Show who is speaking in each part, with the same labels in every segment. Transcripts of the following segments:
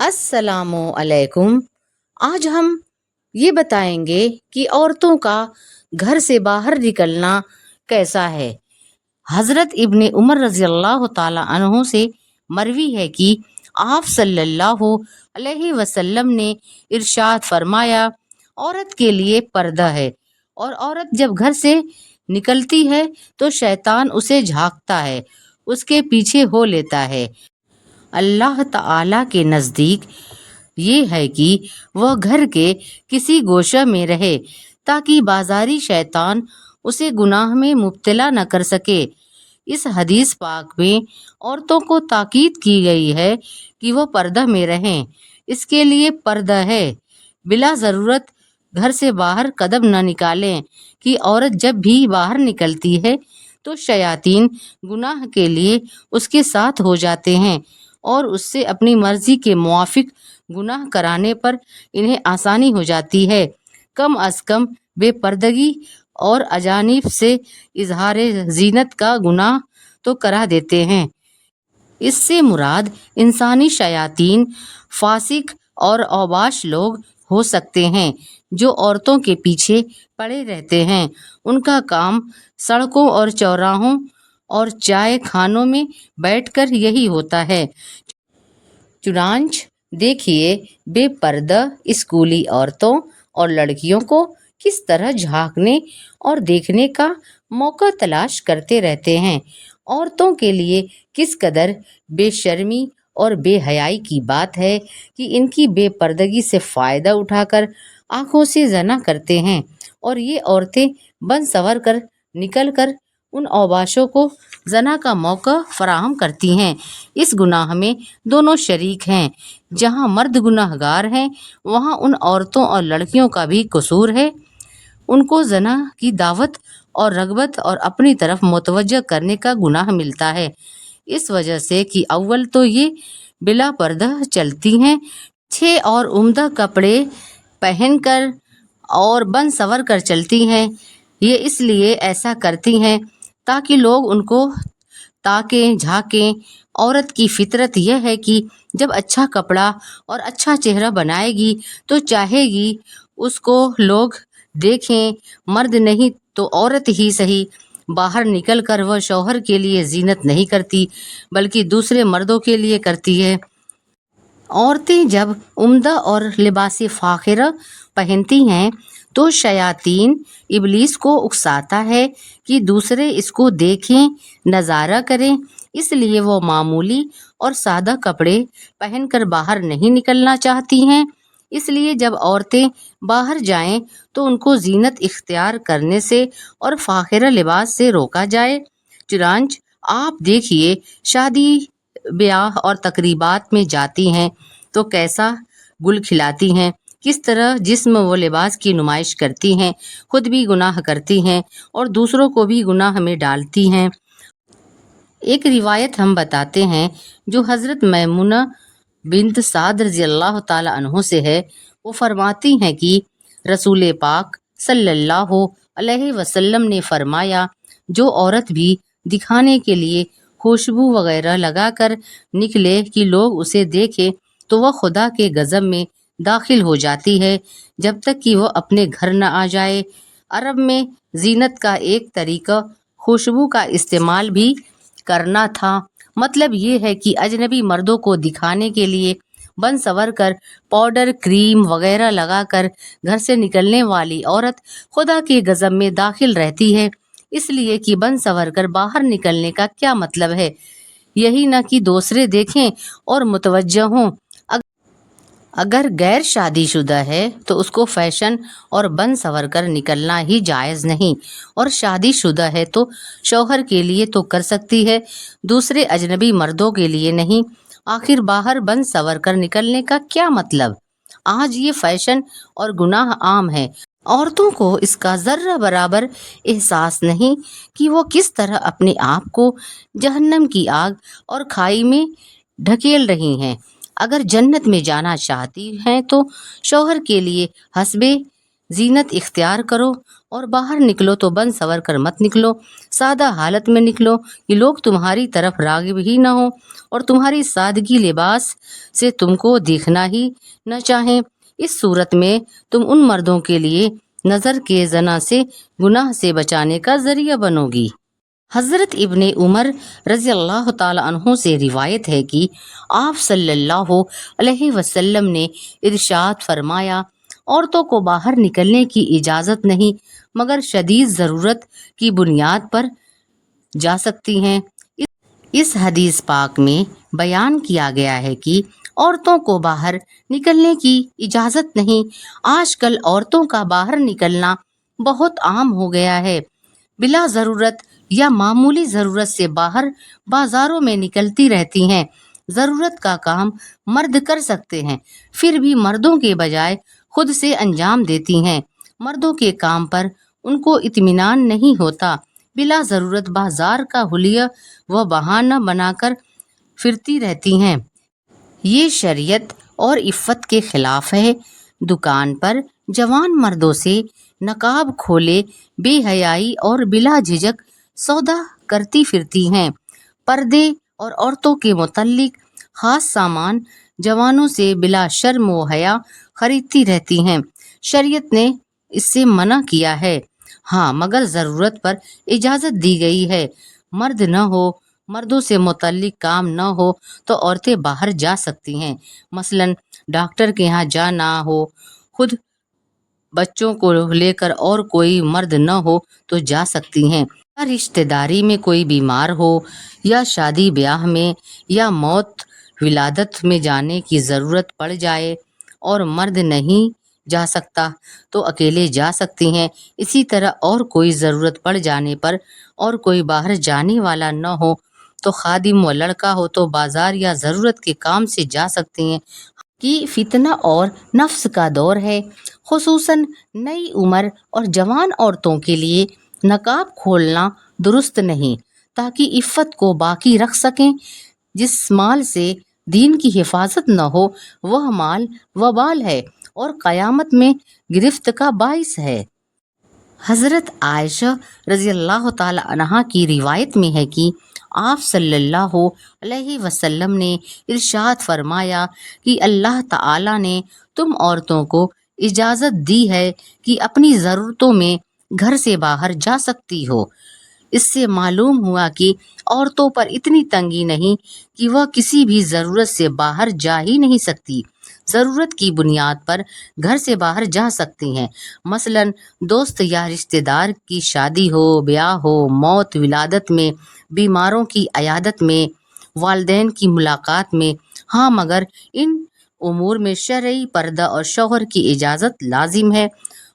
Speaker 1: السلام علیکم۔ آج ہم یہ بتائیں گے کہ عورتوں کا گھر سے باہر نکلنا کیسا ہے۔ حضرت ابن عمر رضی اللہ تعالی عنہ سے مروی ہے کہ آپ صلی اللہ علیہ وسلم نے ارشاد فرمایا، عورت کے لیے پردہ ہے، اور عورت جب گھر سے نکلتی ہے تو شیطان اسے جھانکتا ہے، اس کے پیچھے ہو لیتا ہے۔ اللہ تعالی کے نزدیک یہ ہے کہ وہ گھر کے کسی گوشہ میں رہے تاکہ بازاری شیطان اسے گناہ میں مبتلا نہ کر سکے۔ اس حدیث پاک میں عورتوں کو تاکید کی گئی ہے کہ وہ پردہ میں رہیں۔ اس کے لیے پردہ ہے، بلا ضرورت گھر سے باہر قدم نہ نکالیں کہ عورت جب بھی باہر نکلتی ہے تو شیاطین گناہ کے لیے اس کے ساتھ ہو جاتے ہیں اور اس سے اپنی مرضی کے موافق گناہ کرانے پر انہیں آسانی ہو جاتی ہے۔ کم از کم بے پردگی اور اجانب سے اظہار زینت کا گناہ تو کرا دیتے ہیں۔ اس سے مراد انسانی شیاطین، فاسق اور اوباش لوگ ہو سکتے ہیں جو عورتوں کے پیچھے پڑے رہتے ہیں۔ ان کا کام سڑکوں اور چوراہوں اور چائے خانوں میں بیٹھ کر یہی ہوتا ہے۔ چنانچہ دیکھیے بے پردہ اسکولی عورتوں اور لڑکیوں کو کس طرح جھانکنے اور دیکھنے کا موقع تلاش کرتے رہتے ہیں۔ عورتوں کے لیے کس قدر بے شرمی اور بے حیائی کی بات ہے کہ ان کی بے پردگی سے فائدہ اٹھا کر آنکھوں سے زنا کرتے ہیں، اور یہ عورتیں بن سنور کر نکل کر ان اوباشوں کو زنا کا موقع فراہم کرتی ہیں۔ اس گناہ میں دونوں شریک ہیں۔ جہاں مرد گناہ گار ہیں وہاں ان عورتوں اور لڑکیوں کا بھی قصور ہے۔ ان کو زنا کی دعوت اور رغبت اور اپنی طرف متوجہ کرنے کا گناہ ملتا ہے، اس وجہ سے کہ اول تو یہ بلا پردہ چلتی ہیں، اچھے اور عمدہ کپڑے پہن کر اور بن سنور کر چلتی ہیں۔ یہ اس لیے ایسا کرتی ہیں تاکہ لوگ ان کو تاکیں جھانکیں۔ عورت کی فطرت یہ ہے کہ جب اچھا کپڑا اور اچھا چہرہ بنائے گی تو چاہے گی اس کو لوگ دیکھیں، مرد نہیں تو عورت ہی صحیح۔ باہر نکل کر وہ شوہر کے لیے زینت نہیں کرتی بلکہ دوسرے مردوں کے لیے کرتی ہے۔ عورتیں جب عمدہ اور لباس فاخرہ پہنتی ہیں تو شیاطین ابلیس کو اکساتا ہے کہ دوسرے اس کو دیکھیں، نظارہ کریں، اس لیے وہ معمولی اور سادہ کپڑے پہن کر باہر نہیں نکلنا چاہتی ہیں۔ اس لیے جب عورتیں باہر جائیں تو ان کو زینت اختیار کرنے سے اور فاخرہ لباس سے روکا جائے۔ چنانچہ آپ دیکھیے شادی بیاہ اور تقریبات میں جاتی ہیں تو کیسا گل کھلاتی ہیں، کس طرح جسم و لباس کی نمائش کرتی ہیں، خود بھی گناہ کرتی ہیں اور دوسروں کو بھی گناہ میں ڈالتی ہیں۔ ایک روایت ہم بتاتے ہیں جو حضرت میمونہ بنت سعد رضی اللہ تعالی عنہ سے ہے۔ وہ فرماتی ہیں کہ رسول پاک صلی اللہ علیہ وسلم نے فرمایا، جو عورت بھی دکھانے کے لیے خوشبو وغیرہ لگا کر نکلے کہ لوگ اسے دیکھیں تو وہ خدا کے غضب میں داخل ہو جاتی ہے جب تک کہ وہ اپنے گھر نہ آ جائے۔ عرب میں زینت کا ایک طریقہ خوشبو کا استعمال بھی کرنا تھا۔ مطلب یہ ہے کہ اجنبی مردوں کو دکھانے کے لیے بن سنور کر پاؤڈر، کریم وغیرہ لگا کر گھر سے نکلنے والی عورت خدا کے غضب میں داخل رہتی ہے، اس لیے کہ بن سنور کر باہر نکلنے کا کیا مطلب ہے؟ یہی نہ کہ دوسرے دیکھیں اور متوجہ ہوں۔ اگر غیر شادی شدہ ہے تو اس کو فیشن اور بن سنور کر نکلنا ہی جائز نہیں، اور شادی شدہ ہے تو شوہر کے لیے تو کر سکتی ہے، دوسرے اجنبی مردوں کے لیے نہیں۔ آخر باہر بن سنور کر نکلنے کا کیا مطلب؟ آج یہ فیشن اور گناہ عام ہے۔ عورتوں کو اس کا ذرہ برابر احساس نہیں کہ وہ کس طرح اپنے آپ کو جہنم کی آگ اور کھائی میں ڈھکیل رہی ہیں۔ اگر جنت میں جانا چاہتی ہیں تو شوہر کے لیے حسب زینت اختیار کرو اور باہر نکلو تو بن سور کر مت نکلو، سادہ حالت میں نکلو کہ لوگ تمہاری طرف راغب ہی نہ ہو اور تمہاری سادگی لباس سے تم کو دیکھنا ہی نہ چاہیں۔ اس صورت میں تم ان مردوں کے لیے نظر کے زنا سے گناہ سے بچانے کا ذریعہ بنو گی۔ حضرت ابن عمر رضی اللہ تعالی عنہ سے روایت ہے کہ آپ صلی اللہ علیہ وسلم نے ارشاد فرمایا، عورتوں کو باہر نکلنے کی اجازت نہیں مگر شدید ضرورت کی بنیاد پر جا سکتی ہیں۔ اس حدیث پاک میں بیان کیا گیا ہے کہ عورتوں کو باہر نکلنے کی اجازت نہیں۔ آج کل عورتوں کا باہر نکلنا بہت عام ہو گیا ہے، بلا ضرورت یا معمولی ضرورت سے باہر بازاروں میں نکلتی رہتی ہیں۔ ضرورت کا کام مرد کر سکتے ہیں، پھر بھی مردوں کے بجائے خود سے انجام دیتی ہیں۔ مردوں کے کام پر ان کو اطمینان نہیں ہوتا، بلا ضرورت بازار کا حلیہ و بہانہ بنا کر پھرتی رہتی ہیں۔ یہ شریعت اور عفت کے خلاف ہے۔ دکان پر جوان مردوں سے نقاب کھولے بے حیائی اور بلا جھجک سودا کرتی پھرتی ہیں۔ پردے اور عورتوں کے متعلق خاص سامان جوانوں سے بلا شرم و حیا خریدتی رہتی ہیں۔ شریعت نے اس سے منع کیا ہے، ہاں مگر ضرورت پر اجازت دی گئی ہے۔ مرد نہ ہو، مردوں سے متعلق کام نہ ہو تو عورتیں باہر جا سکتی ہیں، مثلاً ڈاکٹر کے ہاں جانا ہو، خود بچوں کو لے کر اور کوئی مرد نہ ہو تو جا سکتی ہیں، یا رشتہ داری میں کوئی بیمار ہو یا شادی بیاہ میں یا موت ولادت میں جانے کی ضرورت پڑ جائے اور مرد نہیں جا سکتا تو اکیلے جا سکتی ہیں۔ اسی طرح اور کوئی ضرورت پڑ جانے پر اور کوئی باہر جانے والا نہ ہو تو خادم و لڑکا ہو تو بازار یا ضرورت کے کام سے جا سکتی ہیں۔ کہ فتنہ اور نفس کا دور ہے، خصوصاً نئی عمر اور جوان عورتوں کے لیے نقاب کھولنا درست نہیں، تاکہ عفت کو باقی رکھ سکیں۔ جس مال سے دین کی حفاظت نہ ہو وہ مال وبال ہے اور قیامت میں گرفت کا باعث ہے۔ حضرت عائشہ رضی اللہ تعالی عنہا کی روایت میں ہے کہ آپ صلی اللہ علیہ وسلم نے ارشاد فرمایا کہ اللہ تعالی نے تم عورتوں کو اجازت دی ہے کہ اپنی ضرورتوں میں گھر سے باہر جا سکتی ہو۔ اس سے معلوم ہوا کہ عورتوں پر اتنی تنگی نہیں کہ وہ کسی بھی ضرورت سے باہر جا ہی نہیں سکتی، ضرورت کی بنیاد پر گھر سے باہر جا سکتی ہیں، مثلاً دوست یا رشتہ دار کی شادی ہو، بیاہ ہو، موت ولادت میں، بیماروں کی عیادت میں، والدین کی ملاقات میں، ہاں مگر ان امور میں شرعی پردہ اور شوہر کی اجازت لازم ہے،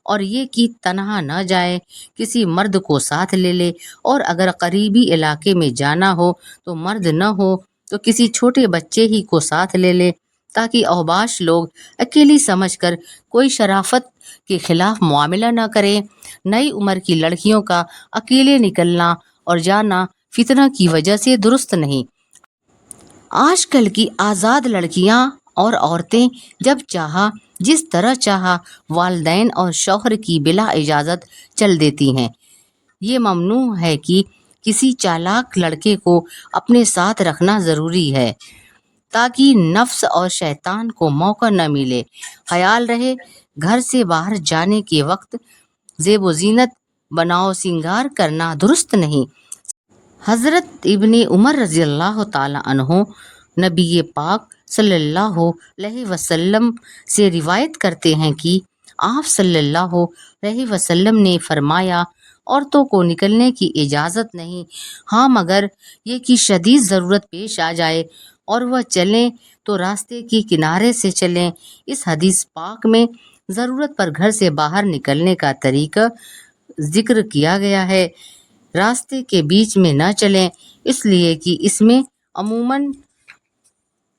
Speaker 1: اور یہ کہ تنہا نہ جائے، کسی مرد کو ساتھ لے لے، اور اگر قریبی علاقے میں جانا ہو تو مرد نہ ہو تو کسی چھوٹے بچے ہی کو ساتھ لے لے، تاکہ اوباش لوگ اکیلی سمجھ کر کوئی شرافت کے خلاف معاملہ نہ کریں۔ نئی عمر کی لڑکیوں کا اکیلے نکلنا اور جانا فتنہ کی وجہ سے درست نہیں۔ آج کل کی آزاد لڑکیاں اور عورتیں جب چاہا جس طرح چاہا والدین اور شوہر کی بلا اجازت چل دیتی ہیں۔ یہ ممنوع ہے کہ کسی چالاک لڑکے کو اپنے ساتھ رکھنا ضروری ہے تاکہ نفس اور شیطان کو موقع نہ ملے۔ خیال رہے گھر سے باہر جانے کے وقت زیب و زینت بناؤ سنگار کرنا درست نہیں۔ حضرت ابن عمر رضی اللہ تعالی عنہ نبی پاک صلی اللہ علیہ وسلم سے روایت کرتے ہیں کہ آپ صلی اللہ علیہ وسلم نے فرمایا، عورتوں کو نکلنے کی اجازت نہیں، ہاں مگر یہ کہ شدید ضرورت پیش آ جائے اور وہ چلیں تو راستے کے کنارے سے چلیں۔ اس حدیث پاک میں ضرورت پر گھر سے باہر نکلنے کا طریقہ ذکر کیا گیا ہے۔ راستے کے بیچ میں نہ چلیں، اس لیے کہ اس میں عموماً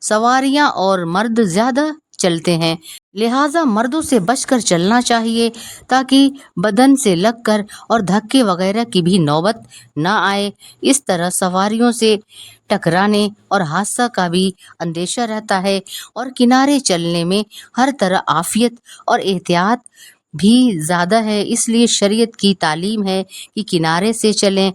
Speaker 1: سواریاں اور مرد زیادہ چلتے ہیں، لہٰذا مردوں سے بچ کر چلنا چاہیے تاکہ بدن سے لگ کر اور دھکے وغیرہ کی بھی نوبت نہ آئے۔ اس طرح سواریوں سے ٹکرانے اور حادثہ کا بھی اندیشہ رہتا ہے، اور کنارے چلنے میں ہر طرح عافیت اور احتیاط بھی زیادہ ہے، اس لیے شریعت کی تعلیم ہے کہ کنارے سے چلیں۔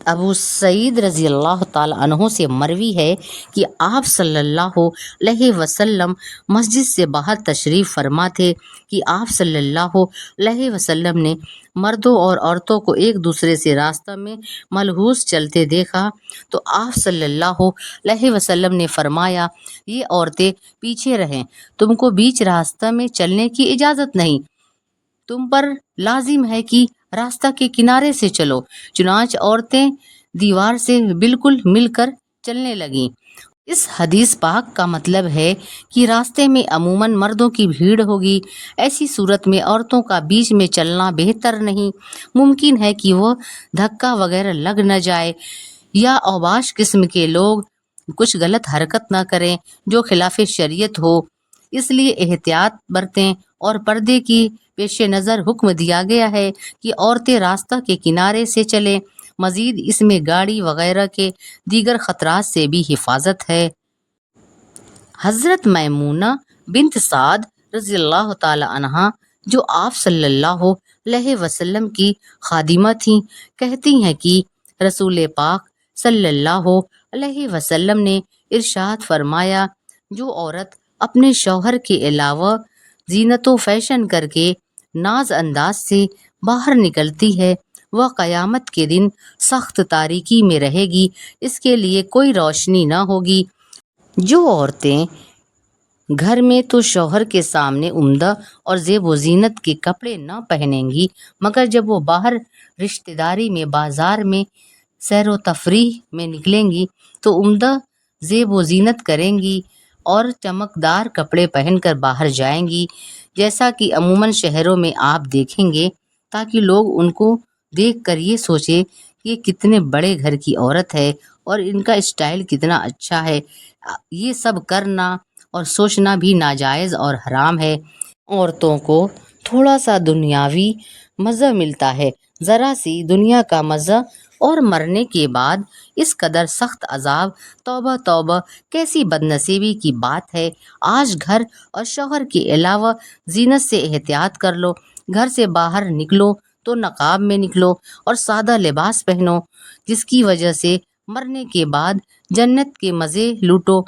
Speaker 1: ابو سعید رضی اللہ تعالیٰ عنہ سے مروی ہے کہ آپ صلی اللہ علیہ وسلم مسجد سے باہر تشریف فرما تھے کہ آپ صلی اللہ علیہ وسلم نے مردوں اور عورتوں کو ایک دوسرے سے راستہ میں ملحوظ چلتے دیکھا تو آپ صلی اللہ علیہ وسلم نے فرمایا، یہ عورتیں پیچھے رہیں، تم کو بیچ راستہ میں چلنے کی اجازت نہیں، تم پر لازم ہے کہ راستہ کے کنارے سے چلو۔ چنانچہ عورتیں دیوار سے بالکل مل کر چلنے لگیں۔ اس حدیث پاک کا مطلب ہے کہ راستے میں عموماً مردوں کی بھیڑ ہوگی، ایسی صورت میں عورتوں کا بیچ میں چلنا بہتر نہیں۔ ممکن ہے کہ وہ دھکا وغیرہ لگ نہ جائے یا اوباش قسم کے لوگ کچھ غلط حرکت نہ کریں جو خلاف شریعت ہو، اس لیے احتیاط برتیں اور پردے کی پیش نظر حکم دیا گیا ہے کہ عورتیں راستہ کے کنارے سے چلیں۔ مزید اس میں گاڑی وغیرہ کے دیگر خطرات سے بھی حفاظت ہے۔ حضرت میمونہ بنت سعد رضی اللہ تعالی عنہا جو آپ صلی اللہ علیہ وسلم کی خادمہ تھیں، کہتی ہیں کہ رسول پاک صلی اللہ علیہ وسلم نے ارشاد فرمایا، جو عورت اپنے شوہر کے علاوہ زینت و فیشن کر کے ناز انداز سے باہر نکلتی ہے وہ قیامت کے دن سخت تاریکی میں رہے گی، اس کے لیے کوئی روشنی نہ ہوگی۔ جو عورتیں گھر میں تو شوہر کے سامنے عمدہ اور زیب و زینت کے کپڑے نہ پہنیں گی، مگر جب وہ باہر رشتہ داری میں، بازار میں، سیر و تفریح میں نکلیں گی تو عمدہ زیب و زینت کریں گی اور چمکدار کپڑے پہن کر باہر جائیں گی، جیسا کہ عموماً شہروں میں آپ دیکھیں گے، تاکہ لوگ ان کو دیکھ کر یہ سوچیں کہ یہ کتنے بڑے گھر کی عورت ہے اور ان کا اسٹائل کتنا اچھا ہے۔ یہ سب کرنا اور سوچنا بھی ناجائز اور حرام ہے۔ عورتوں کو تھوڑا سا دنیاوی مزہ ملتا ہے، ذرا سی دنیا کا مزہ، اور مرنے کے بعد اس قدر سخت عذاب، توبہ توبہ، کیسی بد نصیبی کی بات ہے۔ آج گھر اور شوہر کے علاوہ زینت سے احتیاط کر لو، گھر سے باہر نکلو تو نقاب میں نکلو اور سادہ لباس پہنو، جس کی وجہ سے مرنے کے بعد جنت کے مزے لوٹو۔